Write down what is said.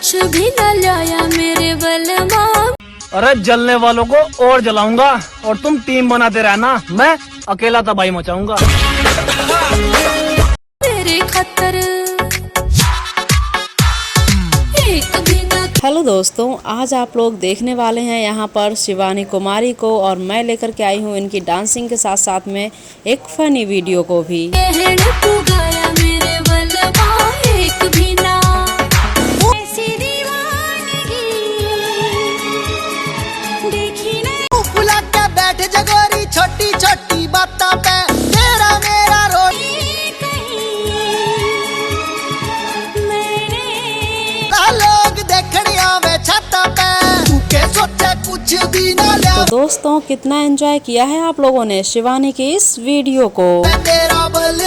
कुछ भी न लाया मेरे बलमा। अरे जलने वालों को और जलाऊंगा और तुम टीम बनाते रहना, मैं अकेला तबाही मचाऊंगा। तेरे खतर हेलो दोस्तों, आज आप लोग देखने वाले हैं यहाँ पर शिवानी कुमारी को, और मैं लेकर के आई हूँ इनकी डांसिंग के साथ साथ में एक फनी वीडियो को भी। छोटी छोटी बातों पे तेरा मेरा लोग देखने आवे छत पे, तू के सोचे कुछ भी ना ले। तो दोस्तों, कितना एंजॉय किया है आप लोगों ने शिवानी की इस वीडियो को। तेरा बल